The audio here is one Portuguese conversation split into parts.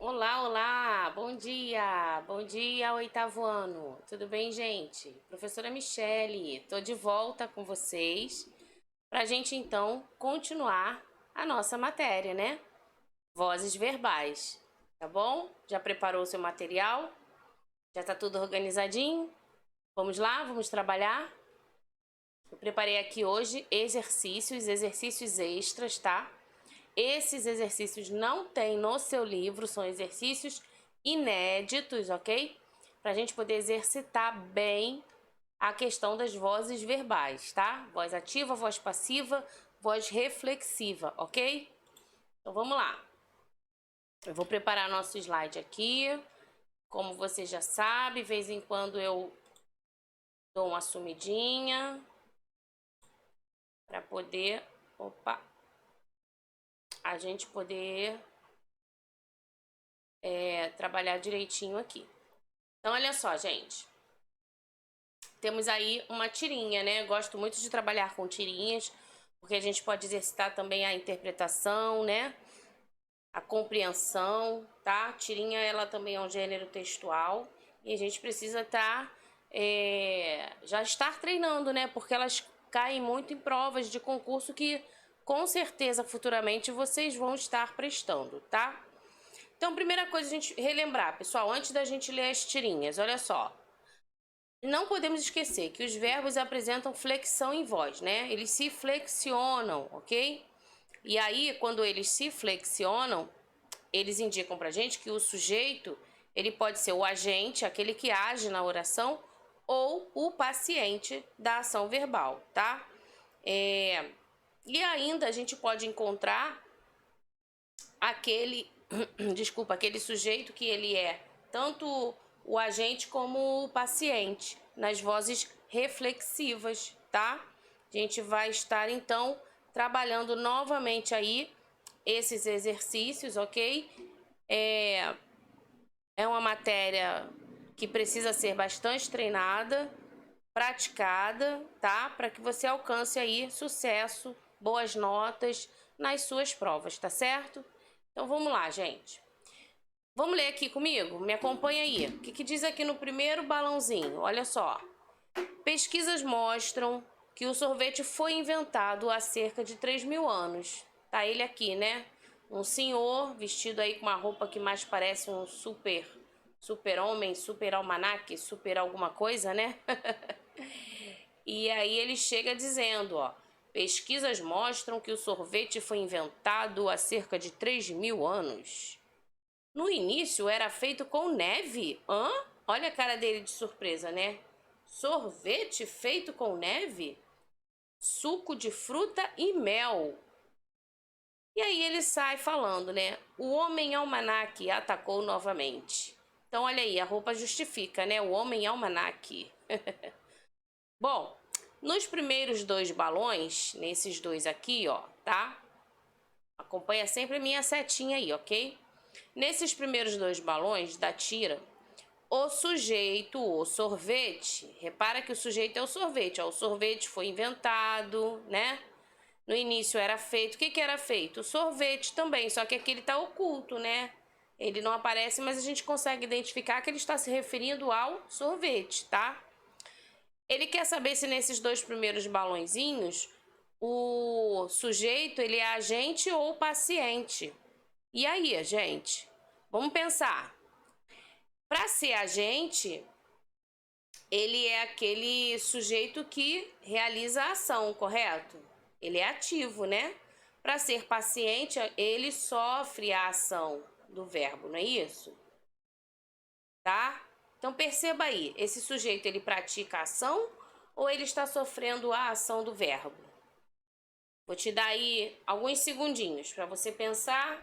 Olá, olá, bom dia, oitavo ano, tudo bem, gente? Professora Michele, tô de volta com vocês pra gente então continuar a nossa matéria, né? Vozes verbais, tá bom? Já preparou o seu material? Já tá tudo organizadinho? Vamos lá, vamos trabalhar? Eu preparei aqui hoje exercícios extras, tá? Esses exercícios não tem no seu livro, são exercícios inéditos, ok? Para a gente poder exercitar bem a questão das vozes verbais, tá? Voz ativa, voz passiva, voz reflexiva, ok? Então vamos lá. Eu vou preparar nosso slide aqui. Como você já sabe, de vez em quando eu dou uma sumidinha para poder, a gente poder trabalhar direitinho aqui. Então, olha só, gente. Temos aí uma tirinha, né? Eu gosto muito de trabalhar com tirinhas, porque a gente pode exercitar também a interpretação, né? A compreensão, tá? Tirinha, ela também é um gênero textual e a gente precisa já estar treinando, né? Porque elas caem muito em provas de concurso que com certeza futuramente vocês vão estar prestando, tá? Então, primeira coisa a gente relembrar, pessoal, antes da gente ler as tirinhas, olha só. Não podemos esquecer que os verbos apresentam flexão em voz, né? Eles se flexionam, ok? E aí, quando eles se flexionam, eles indicam pra gente que o sujeito, ele pode ser o agente, aquele que age na oração, ou o paciente da ação verbal, tá? E ainda a gente pode encontrar aquele, desculpa, aquele sujeito que ele é tanto o agente como o paciente nas vozes reflexivas, tá? A gente vai estar então trabalhando novamente aí esses exercícios, ok? É uma matéria que precisa ser bastante treinada, praticada, tá? Para que você alcance aí sucesso, boas notas nas suas provas, tá certo? Então vamos lá, gente. Vamos ler aqui comigo? Me acompanha aí. O que diz aqui no primeiro balãozinho? Olha só. Pesquisas mostram que o sorvete foi inventado há cerca de 3.000 anos. Tá ele aqui, né? Um senhor vestido aí com uma roupa que mais parece um super homem, super almanaque, super alguma coisa, né? E aí ele chega dizendo, ó, pesquisas mostram que o sorvete foi inventado há cerca de 3.000 anos. No início era feito com neve? Hã? Olha a cara dele de surpresa, né? Sorvete feito com neve? Suco de fruta e mel. E aí ele sai falando, né? O homem almanaque atacou novamente. Então olha aí, a roupa justifica, né? O homem almanaque. Bom, nos primeiros dois balões, nesses dois aqui, ó, tá? Acompanha sempre a minha setinha aí, ok? Nesses primeiros dois balões da tira, o sujeito, o sorvete, repara que o sujeito é o sorvete, ó, o sorvete foi inventado, né? No início era feito, o que era feito? O sorvete também, só que aqui ele tá oculto, né? Ele não aparece, mas a gente consegue identificar que ele está se referindo ao sorvete, tá? Ele quer saber se nesses dois primeiros balõezinhos o sujeito ele é agente ou paciente. E aí, gente? Vamos pensar. Para ser agente, ele é aquele sujeito que realiza a ação, correto? Ele é ativo, né? Para ser paciente, ele sofre a ação do verbo, não é isso? Tá? Então perceba aí, esse sujeito ele pratica a ação ou ele está sofrendo a ação do verbo? Vou te dar aí alguns segundinhos para você pensar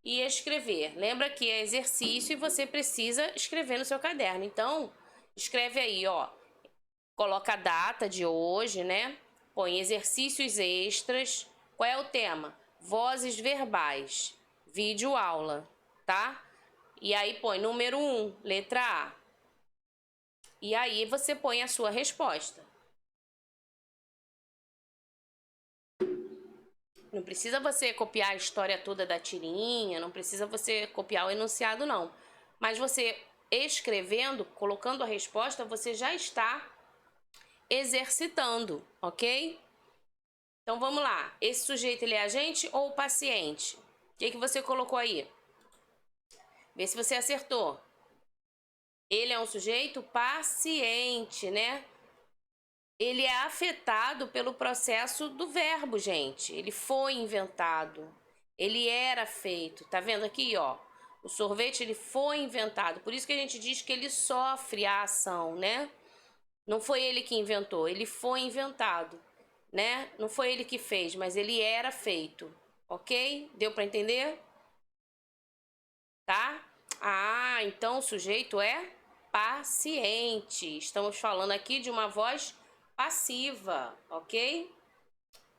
e escrever. Lembra que é exercício e você precisa escrever no seu caderno. Então, escreve aí, ó. Coloca a data de hoje, né? Põe exercícios extras. Qual é o tema? Vozes verbais. Vídeo aula, tá? E aí põe número 1, letra A. E aí você põe a sua resposta. Não precisa você copiar a história toda da tirinha, não precisa você copiar o enunciado, não. Mas você escrevendo, colocando a resposta, você já está exercitando, ok? Então vamos lá. Esse sujeito, ele é agente ou paciente? O que você colocou aí? Vê se você acertou. Ele é um sujeito paciente, né? Ele é afetado pelo processo do verbo, gente. Ele foi inventado. Ele era feito. Tá vendo aqui, ó? O sorvete, ele foi inventado. Por isso que a gente diz que ele sofre a ação, né? Não foi ele que inventou, ele foi inventado, né? Não foi ele que fez, mas ele era feito. Ok? Deu para entender? Tá? Ah, então o sujeito é paciente. Estamos falando aqui de uma voz passiva, ok?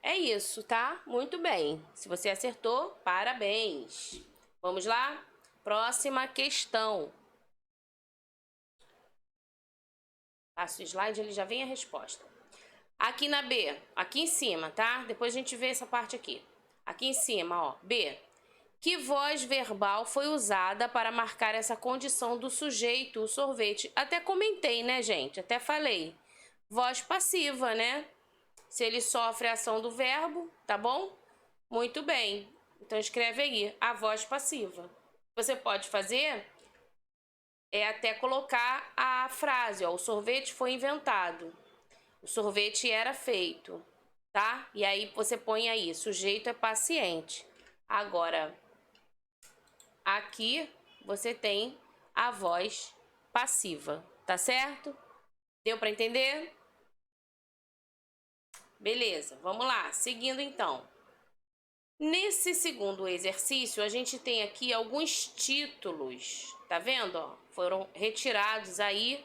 É isso, tá? Muito bem. Se você acertou, parabéns. Vamos lá? Próxima questão. Passa o slide, ele já vem a resposta. Aqui na B, aqui em cima, tá? Depois a gente vê essa parte aqui. Aqui em cima, ó, B. Que voz verbal foi usada para marcar essa condição do sujeito, o sorvete? Até comentei, né, gente? Até falei. Voz passiva, né? Se ele sofre a ação do verbo, tá bom? Muito bem. Então escreve aí, a voz passiva. Você pode fazer até colocar a frase, ó, o sorvete foi inventado. O sorvete era feito, tá? E aí você põe aí, sujeito é paciente. Agora, aqui você tem a voz passiva, tá certo? Deu para entender? Beleza, vamos lá. Seguindo então. Nesse segundo exercício, a gente tem aqui alguns títulos, tá vendo? Ó? Foram retirados aí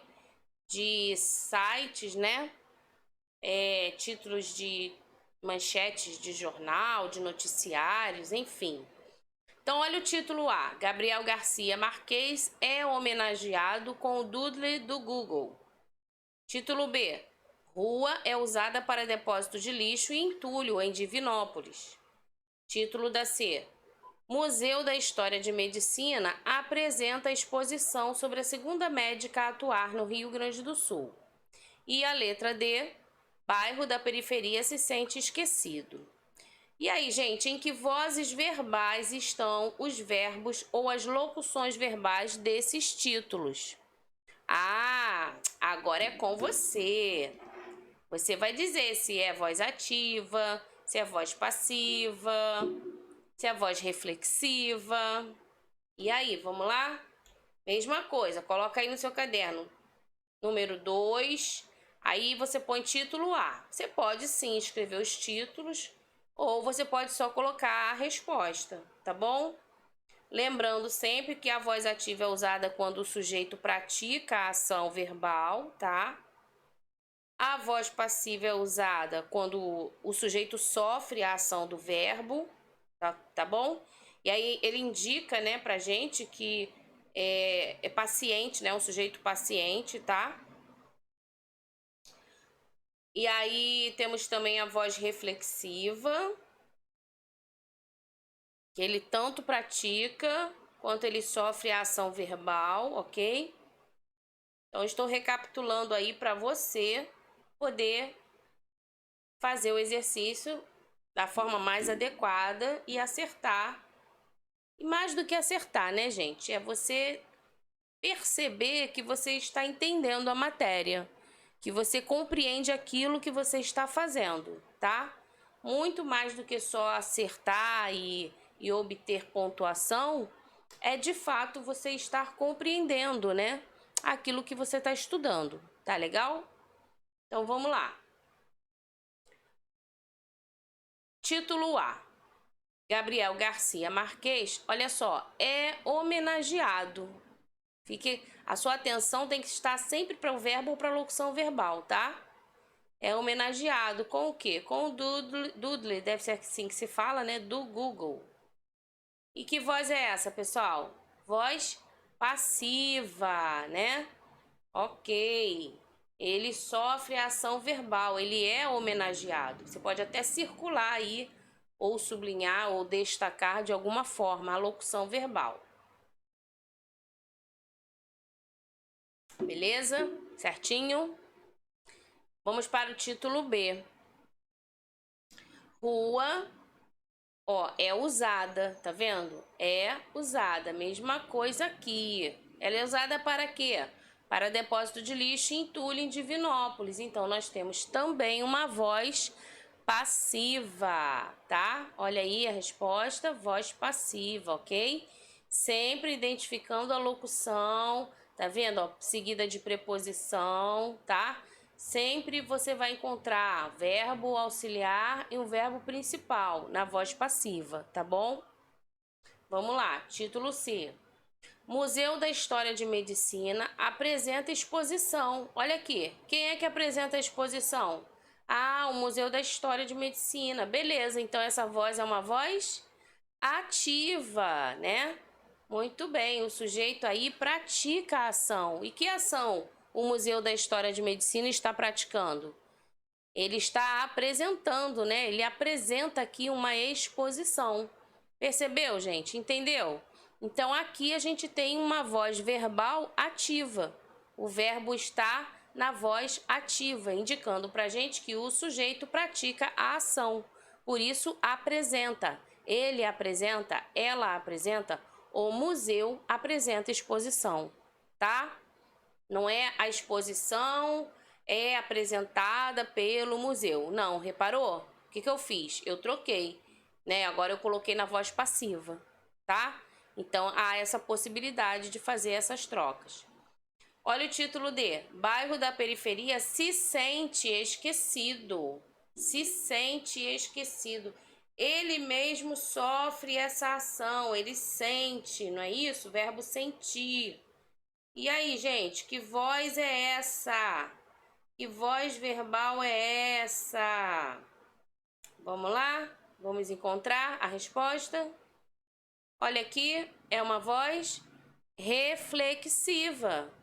de sites, né? Títulos de manchetes de jornal, de noticiários, enfim. Então, olha o título A. Gabriel Garcia Marques é homenageado com o Doodle do Google. Título B. Rua é usada para depósito de lixo e entulho em Divinópolis. Título da C. Museu da História de Medicina apresenta exposição sobre a segunda médica a atuar no Rio Grande do Sul. E a letra D. Bairro da periferia se sente esquecido. E aí, gente, em que vozes verbais estão os verbos ou as locuções verbais desses títulos? Ah, agora é com você. Você vai dizer se é voz ativa, se é voz passiva, se é voz reflexiva. E aí, vamos lá? Mesma coisa, coloca aí no seu caderno. Número 2, aí você põe título A. Você pode sim escrever os títulos ou você pode só colocar a resposta, tá bom? Lembrando sempre que a voz ativa é usada quando o sujeito pratica a ação verbal, tá? A voz passiva é usada quando o sujeito sofre a ação do verbo, tá bom? E aí ele indica, né, pra gente que é paciente, né, um sujeito paciente, tá? E aí temos também a voz reflexiva, que ele tanto pratica quanto ele sofre a ação verbal, ok? Então, estou recapitulando aí para você poder fazer o exercício da forma mais adequada e acertar. E mais do que acertar, né, gente? É você perceber que você está entendendo a matéria, que você compreende aquilo que você está fazendo, tá? Muito mais do que só acertar e obter pontuação, é de fato você estar compreendendo, né? Aquilo que você está estudando, tá legal? Então vamos lá. Título A. Gabriel Garcia Marques, olha só, é homenageado. A sua atenção tem que estar sempre para o verbo ou para a locução verbal, tá? É homenageado com o quê? Com o Doodle, deve ser assim que se fala, né? Do Google. E que voz é essa, pessoal? Voz passiva, né? Ok. Ele sofre a ação verbal, ele é homenageado. Você pode até circular aí ou sublinhar ou destacar de alguma forma a locução verbal. Beleza? Certinho? Vamos para o título B. Rua, ó, é usada, tá vendo? É usada, mesma coisa aqui. Ela é usada para quê? Para depósito de lixo em entulho em Divinópolis. Então, nós temos também uma voz passiva, tá? Olha aí a resposta, voz passiva, ok? Sempre identificando a locução, tá vendo? Ó, seguida de preposição, tá? Sempre você vai encontrar verbo auxiliar e um verbo principal na voz passiva, tá bom? Vamos lá, título C. Museu da História de Medicina apresenta exposição. Olha aqui, quem é que apresenta a exposição? Ah, o Museu da História de Medicina. Beleza, então essa voz é uma voz ativa, né? Muito bem, o sujeito aí pratica a ação. E que ação o Museu da História de Medicina está praticando? Ele está apresentando, né? Ele apresenta aqui uma exposição. Percebeu, gente? Entendeu? Então, aqui a gente tem uma voz verbal ativa. O verbo está na voz ativa, indicando para a gente que o sujeito pratica a ação. Por isso, apresenta. Ele apresenta, ela apresenta, o museu apresenta exposição, tá? Não é a exposição é apresentada pelo museu. Não, reparou? O que eu fiz? Eu troquei, né? Agora eu coloquei na voz passiva, tá? Então, há essa possibilidade de fazer essas trocas. Olha o título D. Bairro da periferia se sente esquecido. Se sente esquecido. Ele mesmo sofre essa ação, ele sente, não é isso? Verbo sentir. E aí, gente, que voz é essa? Que voz verbal é essa? Vamos lá? Vamos encontrar a resposta? Olha aqui, é uma voz reflexiva,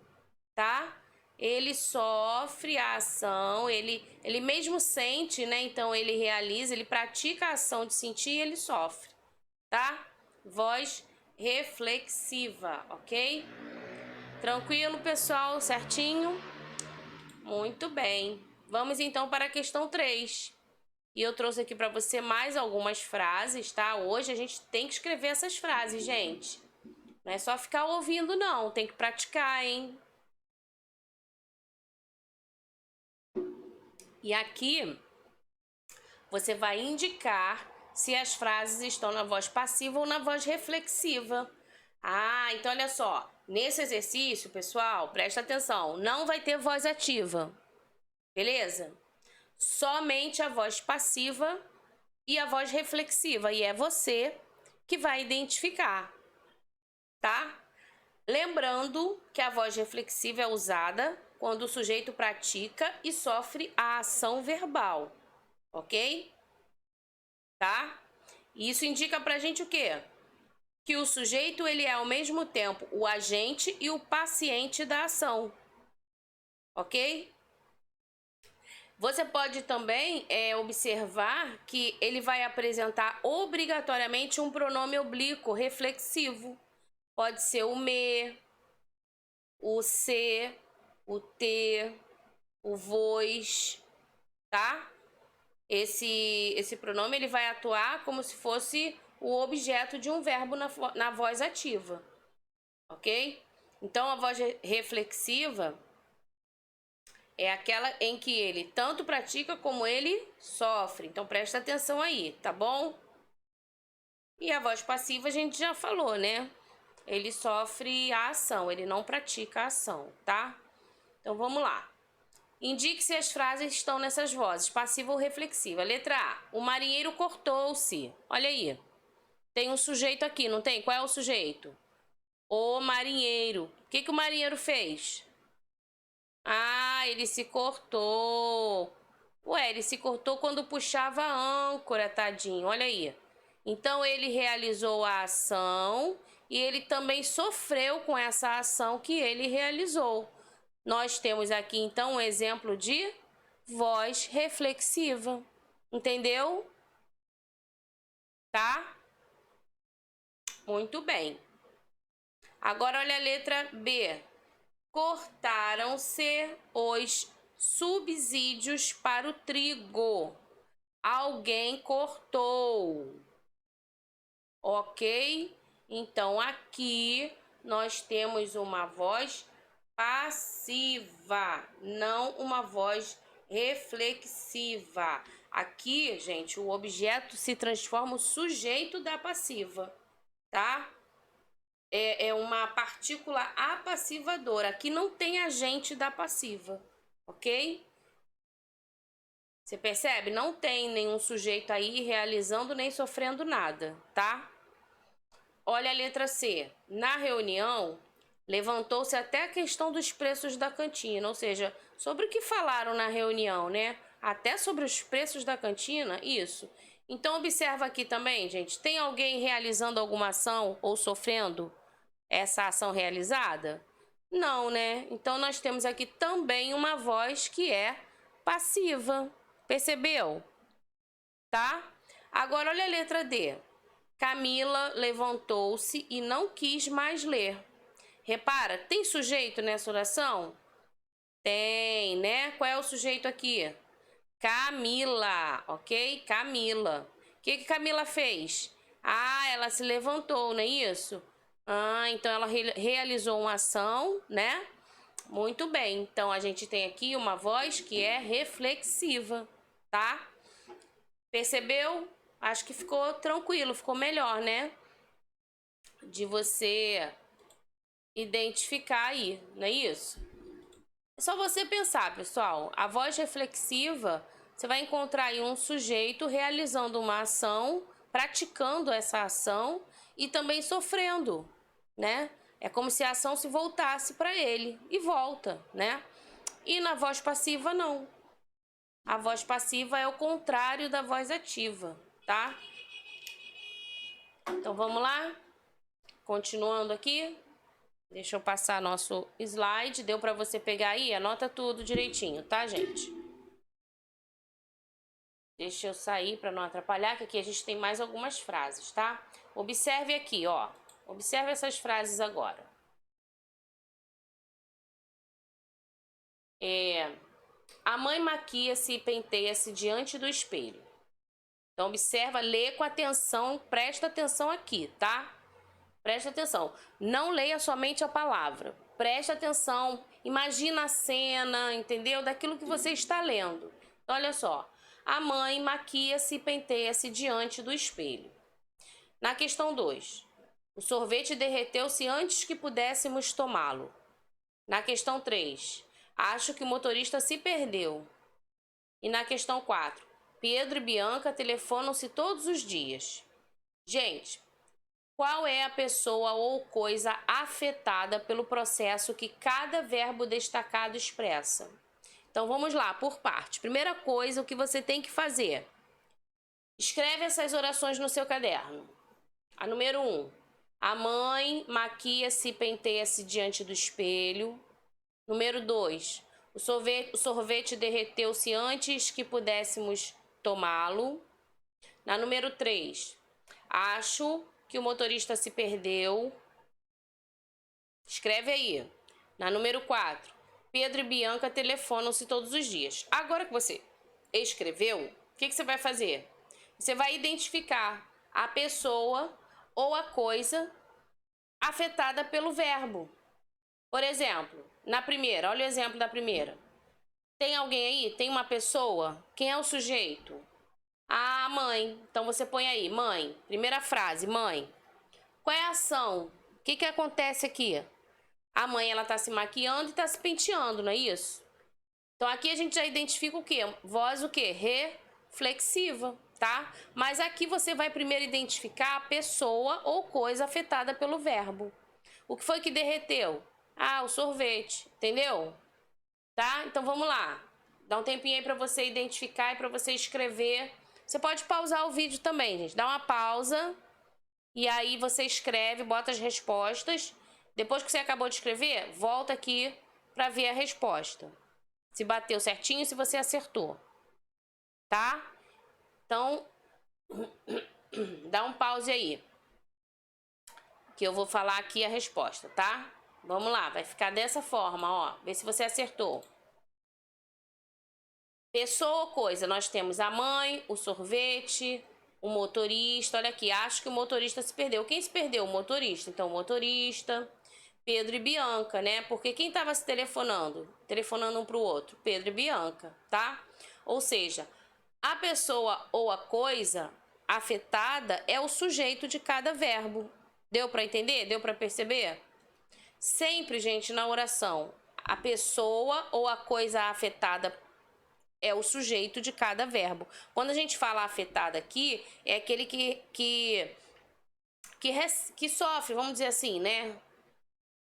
tá? Ele sofre a ação, ele mesmo sente, né? Então ele realiza, ele pratica a ação de sentir e ele sofre, tá? Voz reflexiva, ok? Tranquilo, pessoal? Certinho? Muito bem. Vamos então para a questão 3. E eu trouxe aqui para você mais algumas frases, tá? Hoje a gente tem que escrever essas frases, gente. Não é só ficar ouvindo, não. Tem que praticar, hein? E aqui você vai indicar se as frases estão na voz passiva ou na voz reflexiva. Ah, então olha só. Nesse exercício, pessoal, presta atenção. Não vai ter voz ativa. Beleza? Somente a voz passiva e a voz reflexiva. E é você que vai identificar, tá? Lembrando que a voz reflexiva é usada quando o sujeito pratica e sofre a ação verbal, ok? Tá? Isso indica pra gente o quê? Que o sujeito ele é ao mesmo tempo o agente e o paciente da ação, ok? Você pode também observar que ele vai apresentar obrigatoriamente um pronome oblíquo reflexivo. Pode ser o me, o se, o te, o vos, tá? Esse pronome ele vai atuar como se fosse o objeto de um verbo na voz ativa, ok? Então, a voz reflexiva é aquela em que ele tanto pratica como ele sofre. Então, presta atenção aí, tá bom? E a voz passiva a gente já falou, né? Ele sofre a ação, ele não pratica a ação, tá? Então, vamos lá. Indique se as frases estão nessas vozes, passiva ou reflexiva. Letra A. O marinheiro cortou-se. Olha aí. Tem um sujeito aqui, não tem? Qual é o sujeito? O marinheiro. O que o marinheiro fez? Ah, ele se cortou. Ué, ele se cortou quando puxava a âncora, tadinho. Olha aí. Então, ele realizou a ação e ele também sofreu com essa ação que ele realizou. Nós temos aqui, então, um exemplo de voz reflexiva. Entendeu? tá? Muito bem. Agora olha a letra B. Cortaram-se os subsídios para o trigo. Alguém cortou. Ok? Então, aqui nós temos uma voz passiva, não uma voz reflexiva. Aqui, gente, o objeto se transforma o sujeito da passiva, tá? É uma partícula apassivadora. Aqui não tem agente da passiva, ok? Você percebe? Não tem nenhum sujeito aí realizando nem sofrendo nada, tá? Olha a letra C. Na reunião, levantou-se até a questão dos preços da cantina, ou seja, sobre o que falaram na reunião, né? Até sobre os preços da cantina, isso. Então, observa aqui também, gente, tem alguém realizando alguma ação ou sofrendo essa ação realizada? Não, né? Então, nós temos aqui também uma voz que é passiva. Percebeu? Tá? Agora, olha a letra D. Camila levantou-se e não quis mais ler. Repara, tem sujeito nessa oração? Tem, né? Qual é o sujeito aqui? Camila, ok? Camila. O que Camila fez? Ah, ela se levantou, não é isso? Ah, então ela realizou uma ação, né? Muito bem. Então a gente tem aqui uma voz que é reflexiva, tá? Percebeu? Acho que ficou tranquilo, ficou melhor, né? De você identificar aí, não é isso? É só você pensar, pessoal. A voz reflexiva, você vai encontrar aí um sujeito realizando uma ação, praticando essa ação e também sofrendo, né? É como se a ação se voltasse para ele e volta, né? E na voz passiva, não. A voz passiva é o contrário da voz ativa, tá? Então vamos lá? Continuando aqui. Deixa eu passar nosso slide. Deu para você pegar aí? Anota tudo direitinho, tá, gente? Deixa eu sair para não atrapalhar, que aqui a gente tem mais algumas frases, tá? Observe aqui, ó. Observe essas frases agora. A mãe maquia-se e penteia-se diante do espelho. Então, observa, lê com atenção, presta atenção aqui, tá? Presta atenção. Não leia somente a palavra. Presta atenção. Imagina a cena, entendeu? Daquilo que você está lendo. Então, olha só. A mãe maquia-se e penteia-se diante do espelho. Na questão 2. O sorvete derreteu-se antes que pudéssemos tomá-lo. Na questão 3. Acho que o motorista se perdeu. E na questão 4. Pedro e Bianca telefonam-se todos os dias. Gente, qual é a pessoa ou coisa afetada pelo processo que cada verbo destacado expressa? Então vamos lá, por parte. Primeira coisa, o que você tem que fazer? Escreve essas orações no seu caderno. A número 1. A mãe maquia-se e penteia-se diante do espelho. Número 2. O sorvete derreteu-se antes que pudéssemos tomá-lo. Na número 3. Acho que o motorista se perdeu. Escreve aí. Na número 4. Pedro e Bianca telefonam-se todos os dias. Agora que você escreveu, o que você vai fazer? Você vai identificar a pessoa ou a coisa afetada pelo verbo. Por exemplo, na primeira, olha o exemplo da primeira. Tem alguém aí? Tem uma pessoa? Quem é o sujeito? A mãe. Então você põe aí, mãe. Primeira frase, mãe. Qual é a ação? O que acontece aqui? A mãe, ela tá se maquiando e tá se penteando, não é isso? Então aqui a gente já identifica o quê? Voz o quê? Reflexiva, tá? Mas aqui você vai primeiro identificar a pessoa ou coisa afetada pelo verbo. O que foi que derreteu? Ah, o sorvete, entendeu? Tá? Então vamos lá. Dá um tempinho aí pra você identificar e pra você escrever. Você pode pausar o vídeo também, gente. Dá uma pausa e aí você escreve, bota as respostas. Depois que você acabou de escrever, volta aqui pra ver a resposta. Se bateu certinho, se você acertou. Tá? Então, Dá um pause aí, que eu vou falar aqui a resposta, tá? Vamos lá, vai ficar dessa forma, ó. Vê se você acertou. Pessoa ou coisa, nós temos a mãe, o sorvete, o motorista. Olha aqui, acho que o motorista se perdeu. Quem se perdeu? O motorista. Então, o motorista, Pedro e Bianca, né? Porque quem estava se telefonando? Telefonando um para o outro? Pedro e Bianca, tá? Ou seja, a pessoa ou a coisa afetada é o sujeito de cada verbo. Deu para entender? Deu para perceber? Sempre, gente, na oração, a pessoa ou a coisa afetada é o sujeito de cada verbo. Quando a gente fala afetado aqui, é aquele que sofre, vamos dizer assim, né?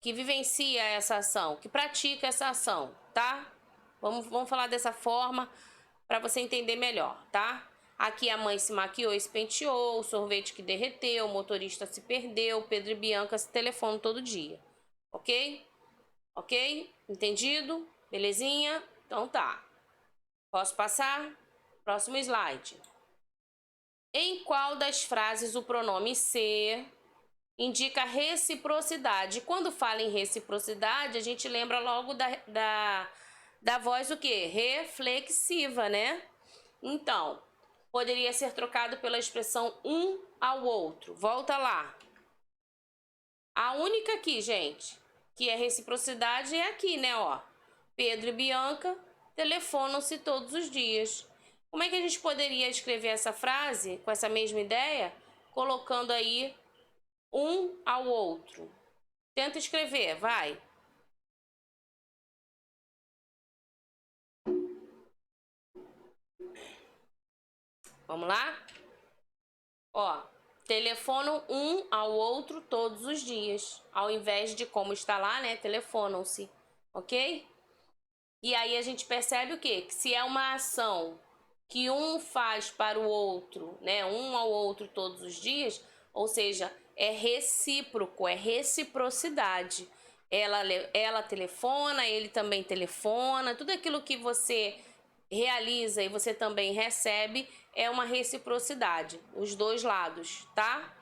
Que vivencia essa ação, que pratica essa ação, tá? Vamos falar dessa forma para você entender melhor, tá? Aqui a mãe se maquiou e se penteou, o sorvete que derreteu, o motorista se perdeu, Pedro e Bianca se telefonam todo dia. Ok? Ok? Entendido? Belezinha? Então tá. Posso passar? Próximo slide. Em qual das frases o pronome ser indica reciprocidade? Quando fala em reciprocidade, a gente lembra logo da voz o quê? Reflexiva, né? Então, poderia ser trocado pela expressão um ao outro. Volta lá. A única aqui, gente, que é reciprocidade é aqui, né, ó. Pedro e Bianca telefonam-se todos os dias. Como é que a gente poderia escrever essa frase com essa mesma ideia? Colocando aí um ao outro. Tenta escrever, vai. Vamos lá? Ó, telefonam um ao outro todos os dias. Ao invés de como está lá, né? Telefonam-se, ok? E aí a gente percebe o quê? Que se é uma ação que um faz para o outro, né? Um ao outro todos os dias, ou seja, é recíproco, é reciprocidade. Ela telefona, ele também telefona, tudo aquilo que você realiza e você também recebe é uma reciprocidade, os dois lados, tá?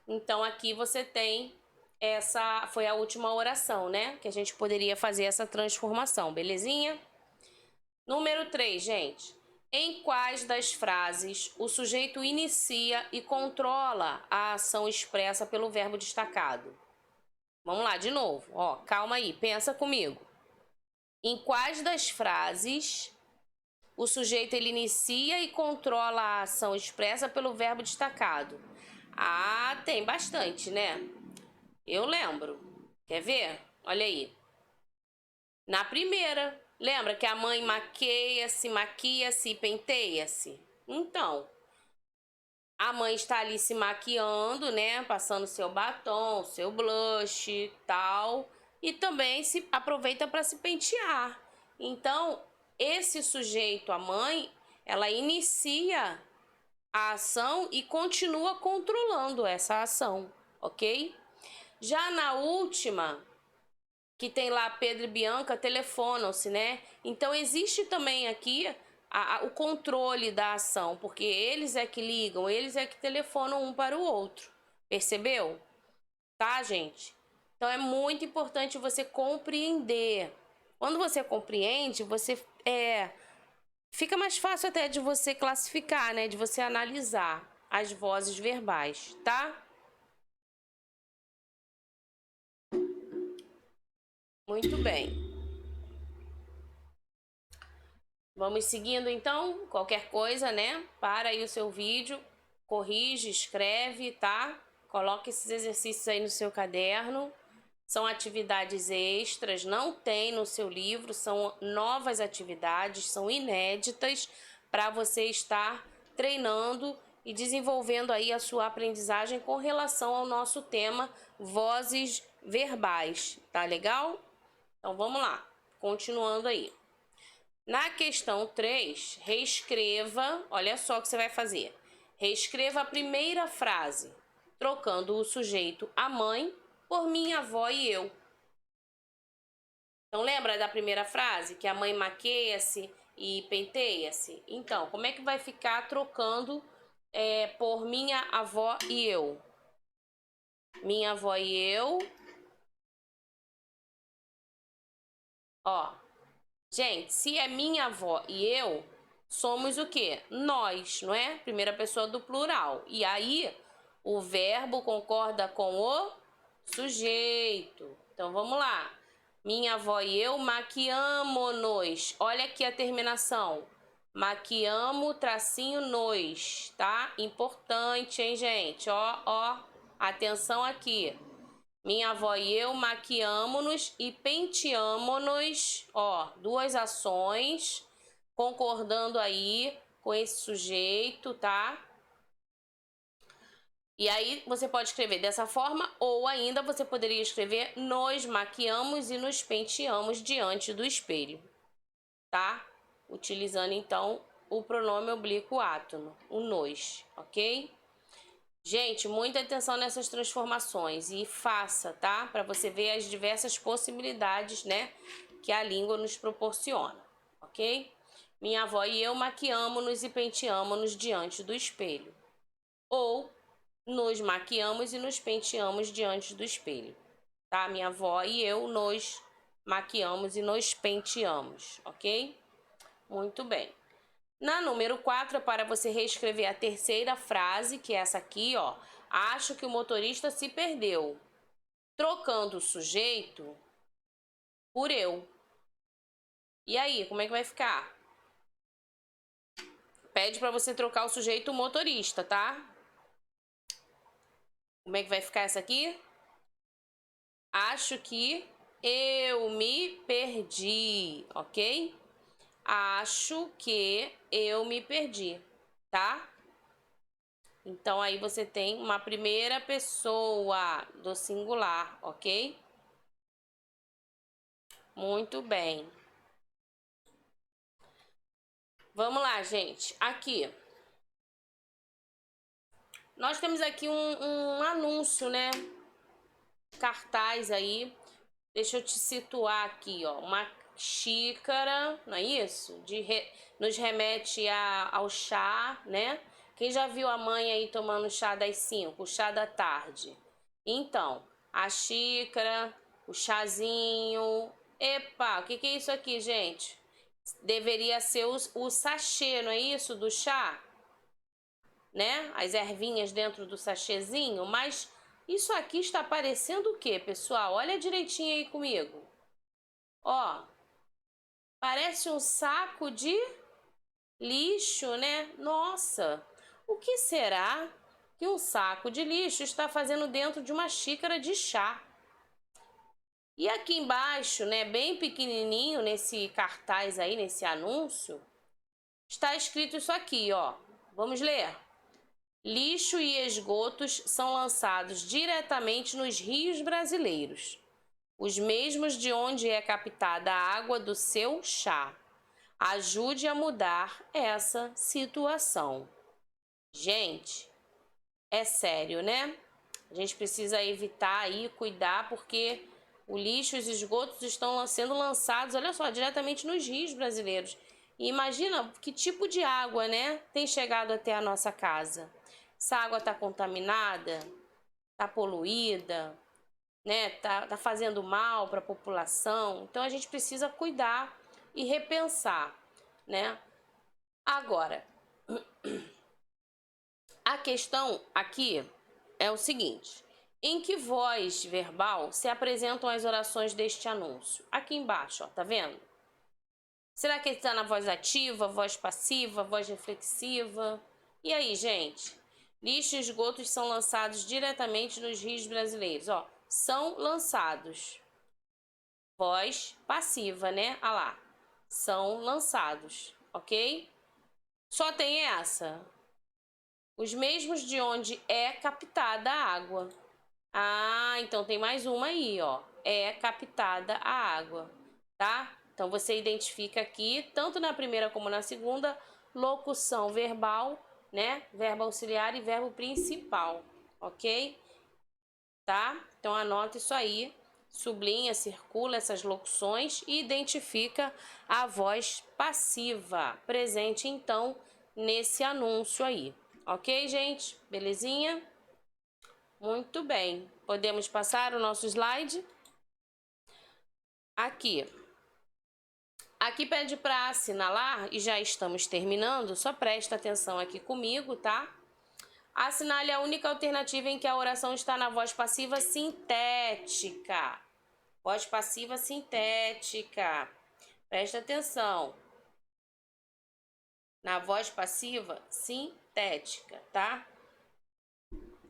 Então aqui você tem essa, foi a última oração, né? Que a gente poderia fazer essa transformação, belezinha? Número 3, gente. Em quais das frases o sujeito inicia e controla a ação expressa pelo verbo destacado? Vamos lá, de novo. Ó, calma aí, pensa comigo. Em quais das frases o sujeito ele inicia e controla a ação expressa pelo verbo destacado? Ah, tem bastante, né? Eu lembro. Quer ver? Olha aí. Na primeira, lembra que a mãe maqueia-se, maquia-se e penteia-se? Então, a mãe está ali se maquiando, né? Passando seu batom, seu blush e tal. E também se aproveita para se pentear. Então, esse sujeito, a mãe, ela inicia a ação e continua controlando essa ação, ok? Já na última, que tem lá Pedro e Bianca, telefonam-se, né? Então existe também aqui o controle da ação, porque eles é que ligam, eles é que telefonam um para o outro. Percebeu? Tá, gente? Então é muito importante você compreender. Quando você compreende, você fica mais fácil até de você classificar, né? De você analisar as vozes verbais, tá? Muito bem. Vamos seguindo então, qualquer coisa, né? Para aí o seu vídeo, corrige, escreve, tá? Coloque esses exercícios aí no seu caderno. São atividades extras, não tem no seu livro, são novas atividades, são inéditas para você estar treinando e desenvolvendo aí a sua aprendizagem com relação ao nosso tema vozes verbais, tá legal? Então vamos lá, continuando aí. Na questão 3, reescreva, olha só o que você vai fazer. Reescreva a primeira frase, trocando o sujeito a mãe por minha avó e eu. Então lembra da primeira frase, que a mãe maqueia-se e penteia-se? Então, como é que vai ficar trocando por minha avó e eu. Minha avó e eu. Ó, gente, se é minha avó e eu, somos o quê? Nós, não é? Primeira pessoa do plural. E aí, o verbo concorda com o sujeito. Então, vamos lá. Minha avó e eu maquiamo-nos. Olha aqui a terminação. Maquiamo, tracinho, nos, tá? Importante, hein, gente? Ó, atenção aqui. Minha avó e eu maquiamo-nos e penteamo-nos, ó, duas ações, concordando aí com esse sujeito, tá? E aí você pode escrever dessa forma, ou ainda você poderia escrever nos maquiamos e nos penteamos diante do espelho, tá? Utilizando então o pronome oblíquo átono, o nos, ok? Gente, muita atenção nessas transformações e faça, tá? Para você ver as diversas possibilidades, né, que a língua nos proporciona, ok? Minha avó e eu maquiamo-nos e penteamo-nos diante do espelho. Ou nos maquiamos e nos penteamos diante do espelho, tá? Minha avó e eu nos maquiamos e nos penteamos, ok? Muito bem. Na número 4, é para você reescrever a terceira frase, que é essa aqui, ó. Acho que o motorista se perdeu. Trocando o sujeito por eu. E aí, como é que vai ficar? Pede para você trocar o sujeito motorista, tá? Como é que vai ficar essa aqui? Acho que eu me perdi, ok? Acho que eu me perdi, tá? Então, aí você tem uma primeira pessoa do singular, ok? Muito bem. Vamos lá, gente. Aqui. Nós temos aqui um anúncio, né? Cartaz aí. Deixa eu te situar aqui, ó. Uma xícara, não é isso? Nos remete ao chá, né? Quem já viu a mãe aí tomando chá das 5, o chá da tarde? Então, a xícara, o chazinho. Epa, o que é isso aqui, gente? Deveria ser o sachê, não é isso? Do chá, né? As ervinhas dentro do sachêzinho, mas isso aqui está parecendo o quê, pessoal? Olha direitinho aí comigo. Ó, parece um saco de lixo, né? Nossa, o que será que um saco de lixo está fazendo dentro de uma xícara de chá? E aqui embaixo, né, bem pequenininho nesse cartaz aí, nesse anúncio, está escrito isso aqui, ó. Vamos ler. Lixo e esgotos são lançados diretamente nos rios brasileiros, os mesmos de onde é captada a água do seu chá. Ajude a mudar essa situação. Gente, é sério, né? A gente precisa evitar aí, cuidar, porque o lixo e os esgotos estão sendo lançados, olha só, diretamente nos rios brasileiros. E imagina que tipo de água, né, tem chegado até a nossa casa. Essa água está contaminada, está poluída, né, tá fazendo mal para a população. Então a gente precisa cuidar e repensar, né? Agora, a questão aqui é o seguinte: em que voz verbal se apresentam as orações deste anúncio? Aqui embaixo, ó, tá vendo? Será que ele está na voz ativa, voz passiva, voz reflexiva? E aí, gente? Lixo e esgotos são lançados diretamente nos rios brasileiros, ó. São lançados. Voz passiva, né? Ah lá. São lançados, ok? Só tem essa. Os mesmos de onde é captada a água. Ah, então tem mais uma aí, ó. É captada a água, tá? Então você identifica aqui, tanto na primeira como na segunda, locução verbal, né? Verbo auxiliar e verbo principal, ok? Tá? Então anota isso aí, sublinha, circula essas locuções e identifica a voz passiva presente então nesse anúncio aí, Ok, gente? Belezinha? Muito bem. Podemos passar o nosso slide? Aqui. Aqui pede para assinalar, e já estamos terminando, só presta atenção aqui comigo, tá? Assinale a única alternativa em que a oração está na voz passiva sintética. Voz passiva sintética. Presta atenção. Na voz passiva sintética, tá?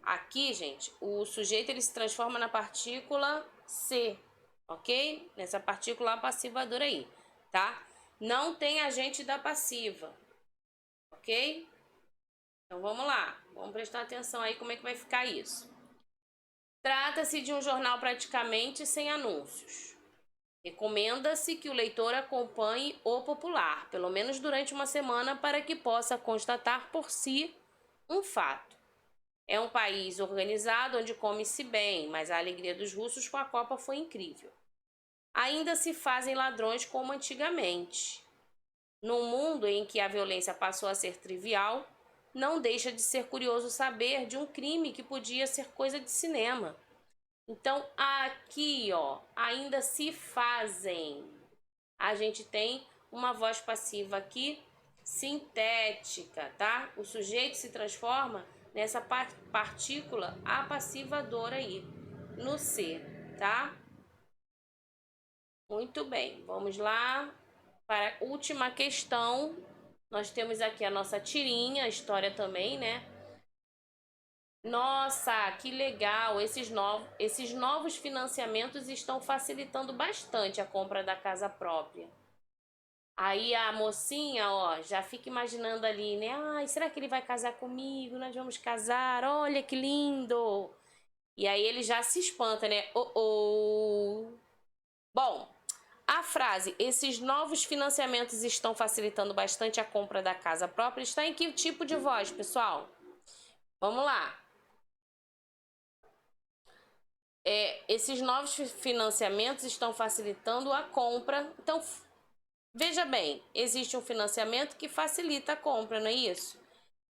Aqui, gente, o sujeito ele se transforma na partícula C, ok? Nessa partícula passivadora aí, tá? Não tem agente da passiva, ok? Então vamos lá, vamos prestar atenção aí como é que vai ficar isso. Trata-se de um jornal praticamente sem anúncios. Recomenda-se que o leitor acompanhe o popular, pelo menos durante uma semana, para que possa constatar por si um fato. É um país organizado onde come-se bem, mas a alegria dos russos com a Copa foi incrível. Ainda se fazem ladrões como antigamente. Num mundo em que a violência passou a ser trivial, não deixa de ser curioso saber de um crime que podia ser coisa de cinema. Então, aqui, ó, ainda se fazem. A gente tem uma voz passiva aqui, sintética, tá? O sujeito se transforma nessa partícula apassivadora aí, no C, tá? Muito bem, vamos lá para a última questão. Nós temos aqui a nossa tirinha, a história também, né? Nossa, que legal! Esses novos financiamentos estão facilitando bastante a compra da casa própria. Aí a mocinha, ó, já fica imaginando ali, né? Ai, será que ele vai casar comigo? Nós vamos casar, olha que lindo! E aí ele já se espanta, né? Oh, oh. Bom, a frase, esses novos financiamentos estão facilitando bastante a compra da casa própria, está em que tipo de voz, pessoal? Vamos lá. Esses novos financiamentos estão facilitando a compra. Então, veja bem, existe um financiamento que facilita a compra, não é isso?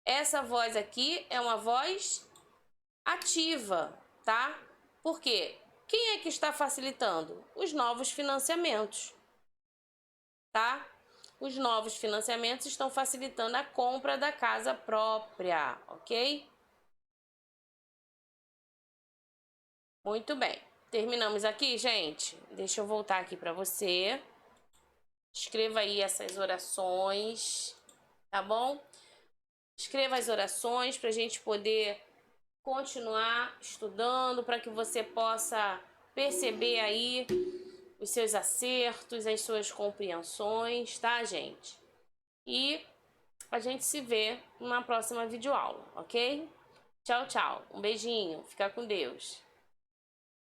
Essa voz aqui é uma voz ativa, tá? Por quê? Quem é que está facilitando? Os novos financiamentos, tá? Os novos financiamentos estão facilitando a compra da casa própria, ok? Muito bem. Terminamos aqui, gente? Deixa eu voltar aqui para você. Escreva aí essas orações, tá bom? Escreva as orações para a gente poder continuar estudando, para que você possa perceber aí os seus acertos, as suas compreensões, tá, gente? E a gente se vê na próxima videoaula, ok? Tchau, tchau. Um beijinho. Fica com Deus.